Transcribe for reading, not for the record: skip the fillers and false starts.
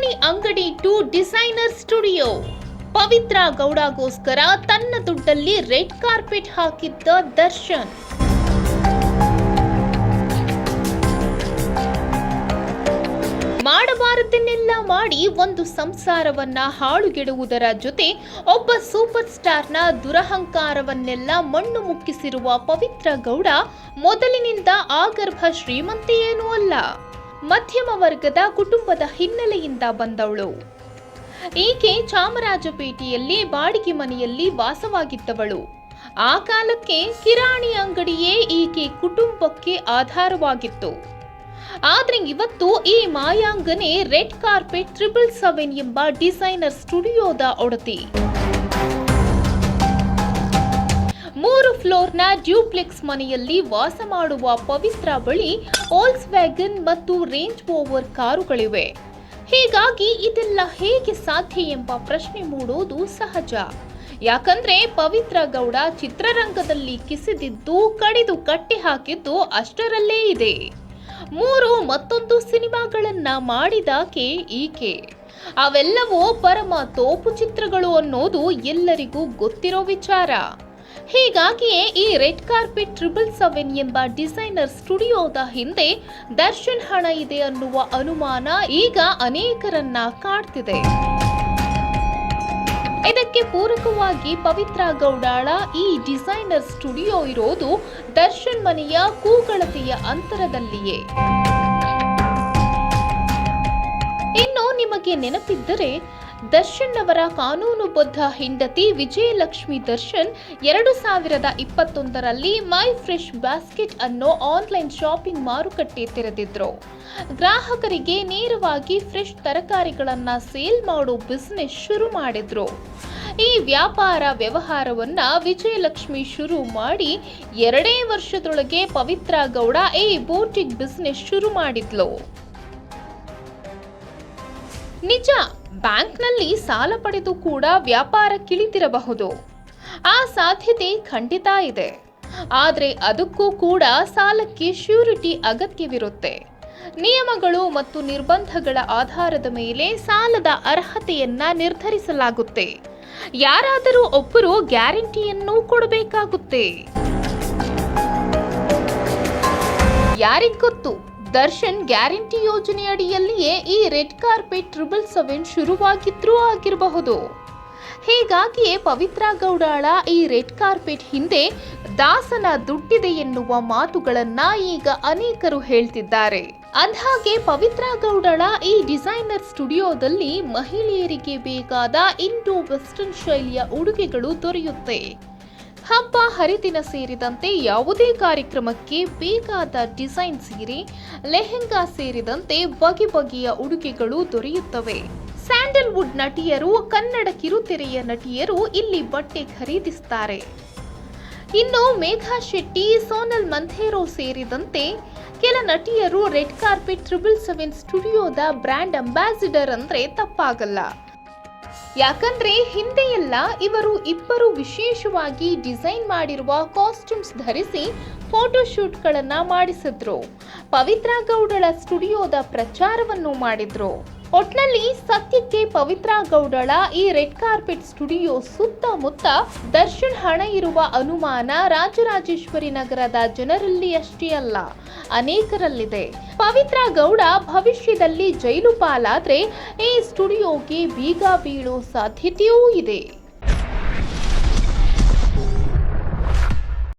ಕಿರಾಣಿ ಅಂಗಡಿ to designer studio. ಪವಿತ್ರ ಗೌಡಗೋಸ್ಕರ ತನ್ನ ದುಡ್ಡಲ್ಲಿ ರೆಡ್ ಕಾರ್ಪೆಟ್ ಹಾಕಿದ್ದ ದರ್ಶನ್. ಮಾಡಬಾರದನ್ನೆಲ್ಲ ಮಾಡಿ ಒಂದು ಸಂಸಾರವನ್ನ ಹಾಳುಗೆಡುವುದರ ಜೊತೆ ಒಬ್ಬ ಸೂಪರ್ ಸ್ಟಾರ್ನ ದುರಹಂಕಾರವನ್ನೆಲ್ಲ ಮಣ್ಣು ಮುಕ್ಕಿಸಿರುವ ಪವಿತ್ರ ಗೌಡ ಮೊದಲಿನಿಂದ ಆಗರ್ಭ ಶ್ರೀಮಂತೆಯೇನೂ ಅಲ್ಲ. ಮಧ್ಯಮ ವರ್ಗದ ಕುಟುಂಬದ ಹಿನ್ನೆಲೆಯಿಂದ ಬಂದವಳು. ಈಕೆ ಚಾಮರಾಜಪೇಟೆಯಲ್ಲಿ ಬಾಡಿಗೆ ಮನೆಯಲ್ಲಿ ವಾಸವಾಗಿದ್ದವಳು. ಆ ಕಾಲಕ್ಕೆ ಕಿರಾಣಿ ಅಂಗಡಿಯೇ ಈಕೆ ಕುಟುಂಬಕ್ಕೆ ಆಧಾರವಾಗಿತ್ತು. ಆದ್ರೆ ಇವತ್ತು ಈ ಮಾಯಾಂಗನೆ ರೆಡ್ ಕಾರ್ಪೆಟ್ 777 ಎಂಬ ಡಿಸೈನರ್ ಸ್ಟುಡಿಯೋದ ಒಡತಿ. 3 ಫ್ಲೋರ್ನ ಡ್ಯೂಪ್ಲೆಕ್ಸ್ ಮನೆಯಲ್ಲಿ ವಾಸ ಮಾಡುವ ಪವಿತ್ರ ಬಳಿ ವೋಲ್ಕ್ಸ್ ವ್ಯಾಗನ್ ಮತ್ತು ರೇಂಜ್ ರೋವರ್ ಕಾರುಗಳಿವೆ. ಹೀಗಾಗಿ ಇದೆಲ್ಲ ಹೇಗೆ ಸಾಧ್ಯ ಎಂಬ ಪ್ರಶ್ನೆ ಮೂಡೋದು ಸಹಜ. ಯಾಕಂದ್ರೆ ಪವಿತ್ರ ಗೌಡ ಚಿತ್ರರಂಗದಲ್ಲಿ ಕಿಸಿದಿದ್ದು ಕಡಿದು ಕಟ್ಟಿ ಹಾಕಿದ್ದು ಅಷ್ಟರಲ್ಲೇ ಇದೆ. 3 ಮತ್ತೊಂದು ಸಿನಿಮಾಗಳನ್ನ ಮಾಡಿದಾಕೆ ಈಕೆ. ಅವೆಲ್ಲವೂ ಪರಮ ತೋಪು ಚಿತ್ರಗಳು ಅನ್ನೋದು ಎಲ್ಲರಿಗೂ ಗೊತ್ತಿರೋ ವಿಚಾರ. ಹೀಗಾಗಿಯೇ ಈ ರೆಡ್ ಕಾರ್ಪೆಟ್ 777 ಎಂಬ ಡಿಸೈನರ್ ಸ್ಟುಡಿಯೋದ ಹಿಂದೆ ದರ್ಶನ್ ಹಣ ಇದೆ ಅನ್ನುವ ಅನುಮಾನ ಈಗ ಅನೇಕರನ್ನ ಕಾಡ್ತಿದೆ. ಇದಕ್ಕೆ ಪೂರಕವಾಗಿ ಪವಿತ್ರ ಗೌಡಾಳ ಈ ಡಿಸೈನರ್ ಸ್ಟುಡಿಯೋ ಇರೋದು ದರ್ಶನ್ ಮನೆಯ ಕೂಗಳತೆಯ ಅಂತರದಲ್ಲಿಯೇ. ಇನ್ನು ನಿಮಗೆ ನೆನಪಿದ್ದರೆ ದರ್ಶನ್ ಅವರ ಕಾನೂನುಬದ್ಧ ಹೆಂಡತಿ ವಿಜಯಲಕ್ಷ್ಮಿ ದರ್ಶನ್ 2021ರಲ್ಲಿ ಮೈ ಫ್ರೆಶ್ ಬಾಸ್ಕೆಟ್ ಅನ್ನೋ ಆನ್ಲೈನ್ ಶಾಪಿಂಗ್ ಮಾರುಕಟ್ಟೆ ತೆರೆದಿದ್ರು. ಗ್ರಾಹಕರಿಗೆ ನೇರವಾಗಿ ಫ್ರೆಶ್ ತರಕಾರಿಗಳನ್ನ ಸೇಲ್ ಮಾಡೋ ಬಿಸಿನೆಸ್ ಶುರು ಮಾಡಿದ್ರು. ಈ ವ್ಯಾಪಾರ ವ್ಯವಹಾರವನ್ನ ವಿಜಯಲಕ್ಷ್ಮಿ ಶುರು ಮಾಡಿ 2 ವರ್ಷದೊಳಗೆ ಪವಿತ್ರ ಗೌಡ ಈ ಬೂಟಿಕ್ ಬಿಸಿನೆಸ್ ಶುರು ಮಾಡಿದ್ಲು. ನಿಜ, ಬ್ಯಾಂಕ್ನಲ್ಲಿ ಸಾಲ ಪಡೆದು ಕೂಡ ವ್ಯಾಪಾರ ಕಿಳಿತಿರಬಹುದು. ಆ ಸಾಧ್ಯತೆ ಖಂಡಿತ ಇದೆ. ಆದರೆ ಅದಕ್ಕೂ ಕೂಡ ಸಾಲಕ್ಕೆ ಶ್ಯೂರಿಟಿ ಅಗತ್ಯವಿರುತ್ತೆ. ನಿಯಮಗಳು ಮತ್ತು ನಿರ್ಬಂಧಗಳ ಆಧಾರದ ಮೇಲೆ ಸಾಲದ ಅರ್ಹತೆಯನ್ನ ನಿರ್ಧರಿಸಲಾಗುತ್ತೆ. ಯಾರಾದರೂ ಒಬ್ಬರು ಗ್ಯಾರಂಟಿಯನ್ನು ಕೊಡಬೇಕಾಗುತ್ತೆ. ಯಾರಿಗೊತ್ತು, ದರ್ಶನ್ ಗ್ಯಾರಂಟಿ ಯೋಜನೆ ಅಡಿಯಲ್ಲಿಯೇ ಈ ರೆಡ್ ಕಾರ್ಪೆಟ್ 777 ಶುರುವಾಗಿದ್ರೂ ಆಗಿರಬಹುದು. ಹೀಗಾಗಿಯೇ ಪವಿತ್ರ ಗೌಡಾಳ ಈ ರೆಡ್ ಕಾರ್ಪೆಟ್ ಹಿಂದೆ ದಾಸನ ದುಡ್ಡಿದೆ ಎನ್ನುವ ಮಾತುಗಳನ್ನ ಈಗ ಅನೇಕರು ಹೇಳ್ತಿದ್ದಾರೆ. ಅಂದ್ಹಾಗೆ ಪವಿತ್ರ ಗೌಡಳ ಈ ಡಿಸೈನರ್ ಸ್ಟುಡಿಯೋದಲ್ಲಿ ಮಹಿಳೆಯರಿಗೆ ಬೇಕಾದ ಇಂಡೋ ವೆಸ್ಟರ್ನ್ ಶೈಲಿಯ ಉಡುಗೆಗಳು ದೊರೆಯುತ್ತೆ. ಹಬ್ಬ ಹರಿದಿನ ಸೇರಿದಂತೆ ಯಾವುದೇ ಕಾರ್ಯಕ್ರಮಕ್ಕೆ ಬೇಕಾದ ಡಿಸೈನ್ ಸೀರೆ, ಲೆಹೆಂಗಾ ಸೇರಿದಂತೆ ಬಗೆ ಬಗೆಯ ಉಡುಗೆಗಳು ದೊರೆಯುತ್ತವೆ. ಸ್ಯಾಂಡಲ್ವುಡ್ ನಟಿಯರು, ಕನ್ನಡ ಕಿರುತೆರೆಯ ನಟಿಯರು ಇಲ್ಲಿ ಬಟ್ಟೆ ಖರೀದಿಸುತ್ತಾರೆ. ಇನ್ನು ಮೇಘಾ ಶೆಟ್ಟಿ, ಸೋನಲ್ ಮಂಥೇರೋ ಸೇರಿದಂತೆ ಕೆಲ ನಟಿಯರು ರೆಡ್ ಕಾರ್ಪೆಟ್ 777 ಸ್ಟುಡಿಯೋದ ಬ್ರ್ಯಾಂಡ್ ಅಂಬಾಸಿಡರ್ ಅಂದ್ರೆ ತಪ್ಪಾಗಲ್ಲ. ಯಾಕಂದ್ರೆ ಹಿಂದೆಯೆಲ್ಲ ಇಬ್ಬರು ವಿಶೇಷವಾಗಿ ಡಿಸೈನ್ ಮಾಡಿರುವ ಕಾಸ್ಟ್ಯೂಮ್ಸ್ ಧರಿಸಿ ಫೋಟೋಶೂಟ್ಗಳನ್ನ ಮಾಡಿಸಿದ್ರು. ಪವಿತ್ರ ಗೌಡಳ ಸ್ಟುಡಿಯೋದ ಪ್ರಚಾರವನ್ನು ಮಾಡಿದ್ರು. ಒಟ್ನಲ್ಲಿ ಸದ್ಯಕ್ಕೆ ಪವಿತ್ರ ಗೌಡಳ ಈ ರೆಡ್ ಕಾರ್ಪೆಟ್ ಸ್ಟುಡಿಯೋ ಸುತ್ತಮುತ್ತ ದರ್ಶನ್ ಹಣ ಇರುವ ಅನುಮಾನ ರಾಜರಾಜೇಶ್ವರಿ ನಗರದ ಜನರಲ್ಲಿ ಅಷ್ಟೇ ಅಲ್ಲ, ಅನೇಕರಲ್ಲಿದೆ. ಪವಿತ್ರ ಗೌಡ ಭವಿಷ್ಯದಲ್ಲಿ ಜೈಲು ಪಾಲಾದ್ರೆ ಈ ಸ್ಟುಡಿಯೋಗೆ ಬೀಗ ಬೀಳೋ ಸಾಧ್ಯತೆಯೂ ಇದೆ.